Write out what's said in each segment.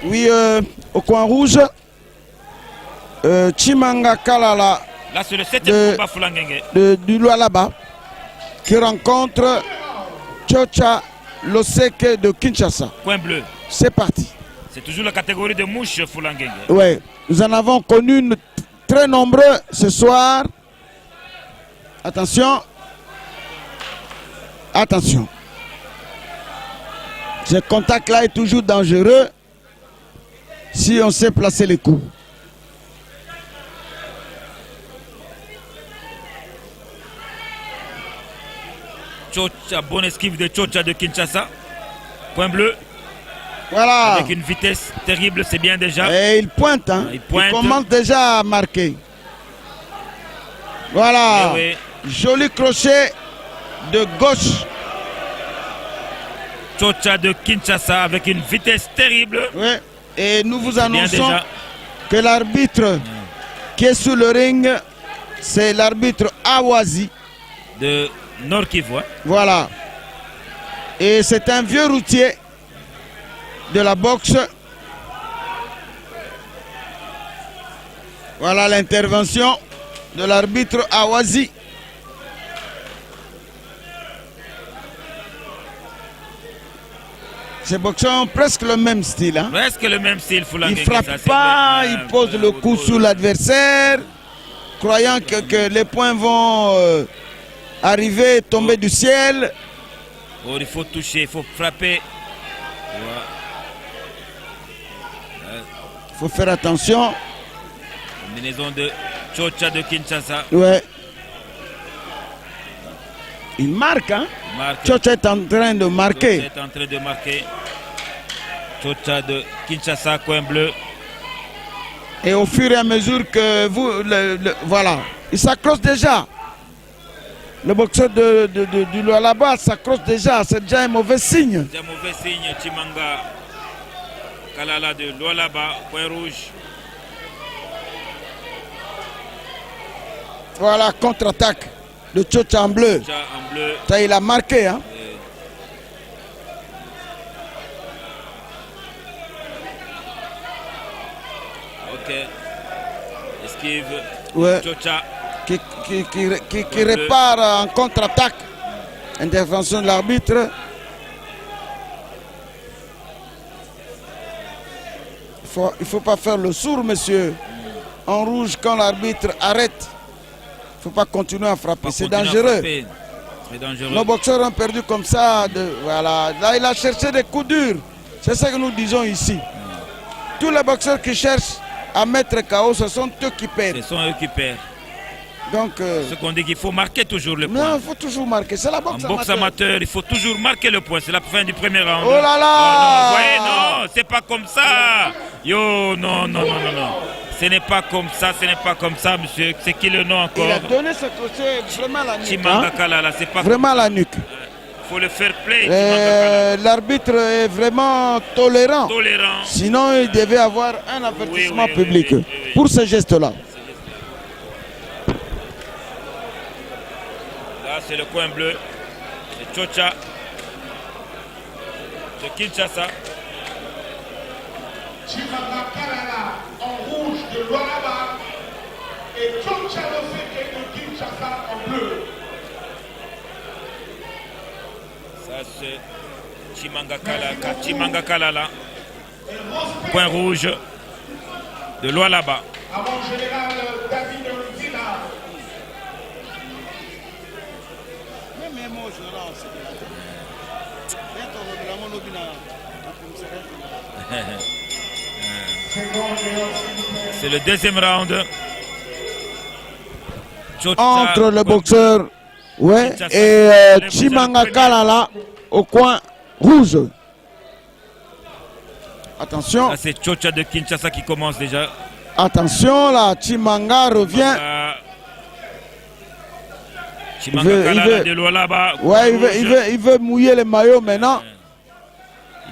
Oui, au coin rouge, Chimanga Kalala. Là, c'est le 7e combat Fulangenge. Du Lualaba qui rencontre Tchatcha Loseke de Kinshasa. Coin bleu. C'est parti. C'est toujours la catégorie de mouche Fulangenge. Oui, nous en avons connu très nombreux ce soir. Attention. Attention. Ce contact-là est toujours dangereux si on sait placer les coups. Tchatcha, bonne esquive de Tchatcha de Kinshasa. Point bleu. Voilà. Avec une vitesse terrible, c'est bien déjà. Et il pointe, hein. Il commence déjà à marquer. Voilà. Oui. Joli crochet de gauche. Tchatcha de Kinshasa avec une vitesse terrible. Oui. Et nous vous annonçons que l'arbitre qui est sous le ring, c'est l'arbitre Awazi. De Nord Kivu. Voilà. Et c'est un vieux routier de la boxe. Voilà l'intervention de l'arbitre Awazi. Ces boxeurs ont presque le même style. Hein? Presque le même style. Il ne frappe pas, il pose le coup sur l'adversaire, croyant que les points vont arriver, tomber du ciel. Oh, il faut toucher, il faut frapper. Il faut faire attention. Combinaison de Tchatcha de Kinshasa. Ouais. Il marque, hein? Tchatcha est en train de marquer. Tchatcha est en train de marquer. Tchatcha de Kinshasa, coin bleu. Et au fur et à mesure que vous... voilà. Il s'accroche déjà. Le boxeur du Lualaba s'accroche déjà. C'est déjà un mauvais signe. C'est un mauvais signe. Chimanga Kalala de Lualaba, coin rouge. Voilà, contre-attaque de Tchatcha en bleu. Ça, il a marqué, hein? Ok. Esquive. Ouais. Tchatcha. Qui répare en contre-attaque. Intervention de l'arbitre. Il ne faut pas faire le sourd, monsieur. En rouge, quand l'arbitre arrête, il ne faut pas continuer à frapper. C'est dangereux. Nos boxeurs ont perdu comme ça. Voilà. Là, il a cherché des coups durs. C'est ce que nous disons ici. Tous les boxeurs qui cherchent à mettre KO, ce sont eux qui perdent. Ce sont eux qui perdent. Donc, ce qu'on dit qu'il faut marquer toujours le point. Non, il faut toujours marquer. C'est la boxe amateur. En boxe amateur, il faut toujours marquer le point. C'est la fin du premier round. Oh là là! Oh non, voyez, non, c'est pas comme ça. Yo, non, non, non, non, non. Ce n'est pas comme ça, ce n'est pas comme ça, monsieur. C'est qui le nom encore? Il a donné ce côté vraiment à la nuque. Chimanga Kalala, c'est pas vraiment à la nuque. Il faut le faire play. L'arbitre est vraiment tolérant. Sinon, il devait avoir un avertissement public pour ce geste-là. Là, c'est le coin bleu. C'est Tchatcha de Kinshasa. Chimanga Kalala en rouge de Lualaba et Tchatcha Loseke de Kinshasa en bleu. Ça c'est Chimanga Kalala. Point rouge de Lualaba. Avant le général David Olivina. C'est le deuxième round. Entre le boxeur et Chimanga Kalala au coin rouge. Attention. Là, c'est Tchatcha de Kinshasa qui commence déjà. Attention, là, Chimanga revient. Chimanga Kalala de Lualaba. Ouais, il veut mouiller le maillot maintenant.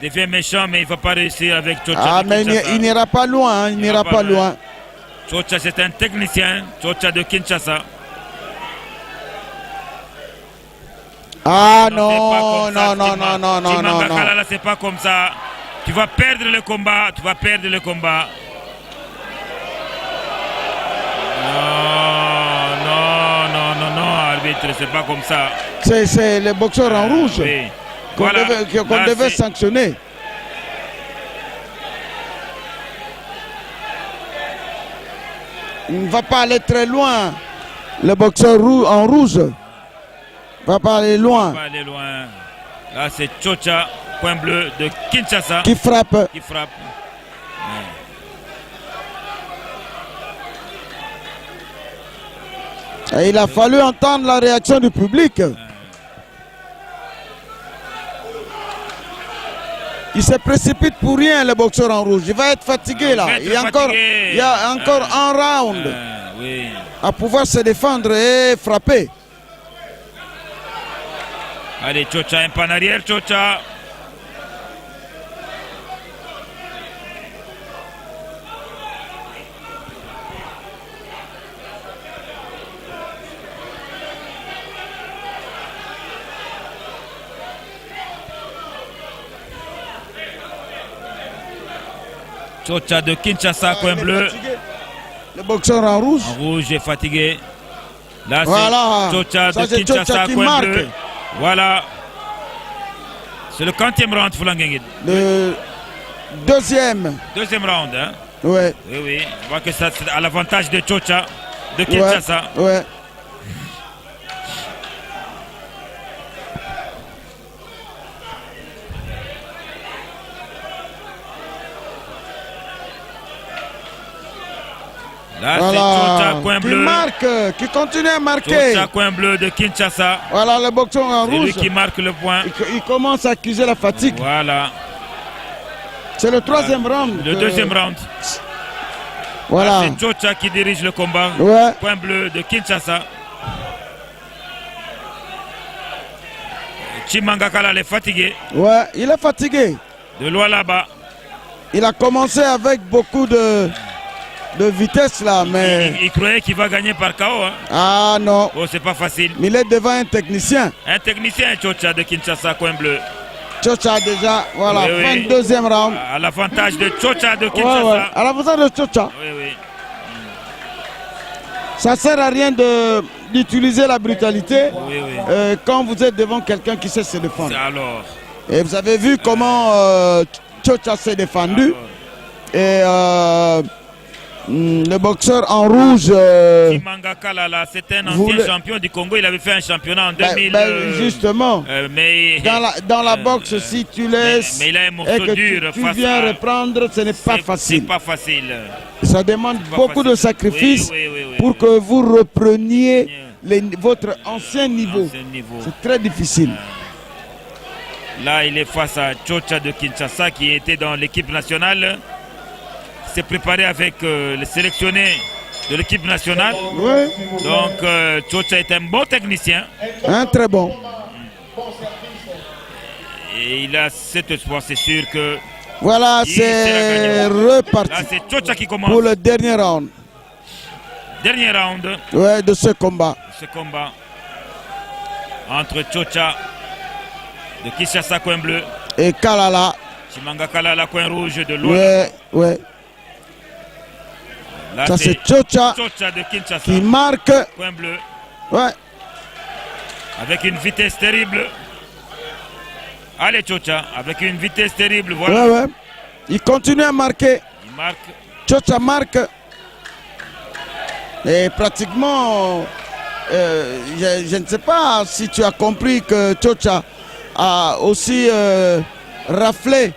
Il devient méchant, mais il ne va pas réussir avec Tchatcha. Ah, mais il n'ira pas loin, hein, il n'ira pas loin. Tchatcha, c'est un technicien. Tchatcha de Kinshasa. Ah non, non, non, non, non, non, non, non. C'est pas comme ça. Tu vas perdre le combat. Tu vas perdre le combat. Non, arbitre, c'est pas comme ça. C'est les boxeurs en rouge qu'on devait sanctionner. Il ne va pas aller très loin. Le boxeur en rouge ne va pas aller loin. Pas aller loin. Là, c'est Tchocha, point bleu de Kinshasa. Qui frappe. Qui frappe. Et il a fallu entendre la réaction du public. Il se précipite pour rien, le boxeur en rouge. Il va être fatigué là. Il y a encore un round à pouvoir se défendre et frapper. Allez, Tchocha, un pas en arrière, Tchocha. Tchocha de Kinshasa, coin bleu. Le boxeur en rouge. En rouge est fatigué. Là, voilà. C'est Tchocha de Kinshasa, coin bleu. Voilà. C'est le 40e round, Foulanguengid. Le deuxième. Deuxième round, hein? Ouais. Oui. On voit que ça, c'est à l'avantage de Tchocha de Kinshasa. Ouais. Là, voilà. C'est Tchocha, coin bleu. Qui marque, qui continue à marquer. Tchocha, coin bleu de Kinshasa. Voilà le boxeur en rouge. C'est lui qui marque le point. Il commence à accuser la fatigue. Voilà. C'est le troisième round. Le deuxième round. Voilà. C'est Tchocha qui dirige le combat. Ouais. Point bleu de Kinshasa. Chimangakala est fatigué. Ouais, il est fatigué. De loin là-bas. Il a commencé avec beaucoup de vitesse là, mais... Il croyait qu'il va gagner par KO. Hein. Ah non. Oh, c'est pas facile. Mais il est devant un technicien. Un technicien, Tchocha de Kinshasa, coin bleu. Tchocha déjà, voilà, oui, fin de deuxième round. À l'avantage de Tchocha de Kinshasa. Ouais, ouais. À l'avantage de Tchocha. Oui, oui. Ça ne sert à rien d'utiliser la brutalité quand vous êtes devant quelqu'un qui sait se défendre. Alors. Et vous avez vu comment Tchocha s'est défendu. Alors. Et le boxeur en rouge. Chimangakala, là, c'est un ancien champion du Congo. Il avait fait un championnat en 2000. Justement. Mais dans la boxe, si tu laisses mais il a un morceau dur tu viens reprendre, ce n'est pas facile. C'est pas facile. Ça demande beaucoup de sacrifices pour que vous repreniez votre ancien niveau. C'est très difficile. Là, il est face à Tchocha de Kinshasa qui était dans l'équipe nationale. S'est préparé avec le sélectionné de l'équipe nationale. Oui. Donc, Tchocha est un bon technicien. Un très bon. Et il a cet espoir, c'est sûr que... Voilà, c'est reparti. Là, c'est Tchocha qui commence. Pour le dernier round. Dernier round. Ouais, de ce combat. Ce combat entre Tchocha de Kinshasa, coin bleu. Et Kalala. Chimangakala, la coin rouge de l'eau. Ouais, ouais. Là, ça c'est Tchocha de Kinshasa qui marque. Coin bleu. Ouais. Avec une vitesse terrible. Allez Tchocha, avec une vitesse terrible, voilà. Ouais, ouais. Il continue à marquer. Il marque. Tchocha marque. Et pratiquement, je ne sais pas si tu as compris que Tchocha a aussi raflé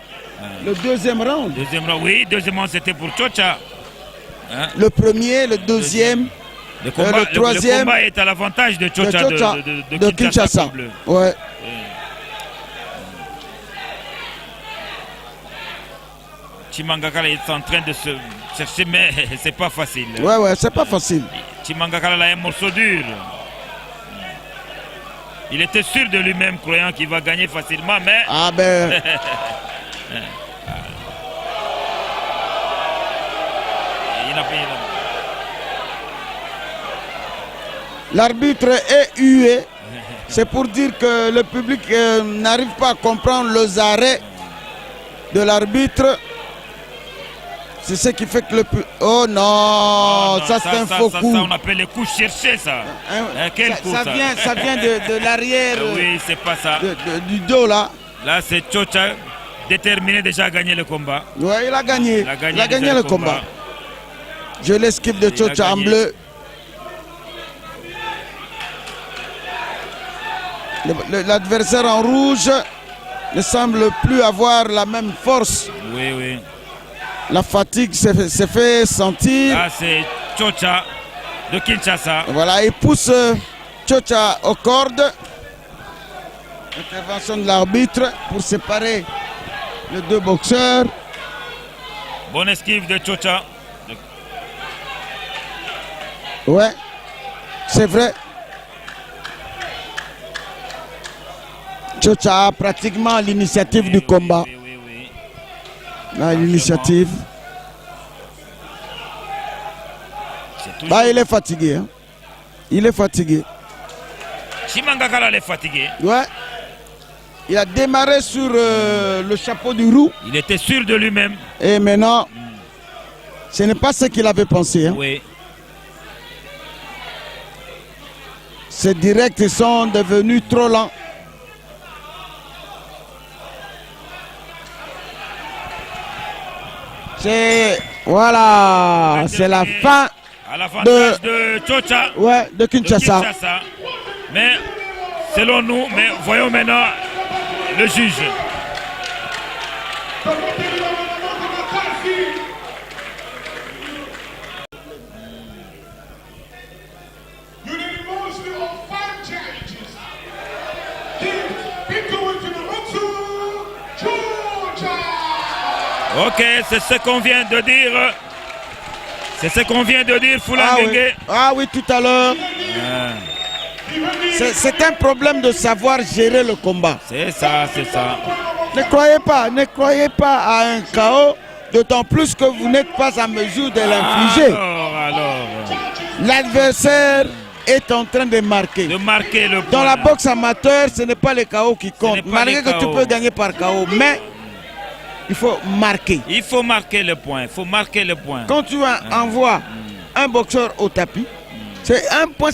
le deuxième round. Deuxième round, oui, deuxième round c'était pour Tchocha. Hein? Le premier, le deuxième, le troisième. Le combat est à l'avantage de Tchocha de Kinshasa. Ouais. Chimangakala est en train de se chercher, mais c'est pas facile. Ouais, ouais, c'est pas facile. Chimangakala a un morceau dur. Il était sûr de lui-même, croyant qu'il va gagner facilement, mais... Ah ben... L'arbitre est hué. C'est pour dire que le public n'arrive pas à comprendre les arrêts de l'arbitre. C'est ce qui fait que le plus... Oh non, ça c'est un faux coup. Ça, on appelle les coups cherchés, ça. Quel coup, ça vient de l'arrière. Oui, c'est pas ça. Du dos, là. Là, c'est Chocha, déterminé déjà à gagner le combat. Oui, il a gagné. Il a gagné le combat. Je l'esquive de Chocha en bleu. L'adversaire en rouge ne semble plus avoir la même force. Oui, oui. La fatigue s'est fait sentir. Là, c'est Chocha de Kinshasa. Voilà, il pousse Chocha aux cordes. Intervention de l'arbitre pour séparer les deux boxeurs. Bonne esquive de Chocha. Ouais, c'est vrai. Chocha a pratiquement l'initiative du combat. Oui. Là, l'initiative. Là, il est fatigué. Hein. Il est fatigué. Chimangakala est fatigué. Ouais. Il a démarré sur le chapeau du roux. Il était sûr de lui-même. Et maintenant, ce n'est pas ce qu'il avait pensé. Hein. Oui. Ces directs sont devenus trop lents. Voilà, c'est la fin de Chocha. Ouais, de Kinshasa. Mais selon nous, mais voyons maintenant le juge. Ok, c'est ce qu'on vient de dire. C'est ce qu'on vient de dire, Foulanguengue. Ah oui, tout à l'heure. C'est un problème de savoir gérer le combat. C'est ça, c'est ça. Ne croyez pas à un chaos, d'autant plus que vous n'êtes pas en mesure de l'infliger. Alors. L'adversaire est en train de marquer. Le point. Dans la boxe amateur, ce n'est pas le chaos qui compte. Malgré que tu peux gagner par chaos, mais il faut marquer. Il faut marquer le point. Quand tu envoies un boxeur au tapis, c'est un point.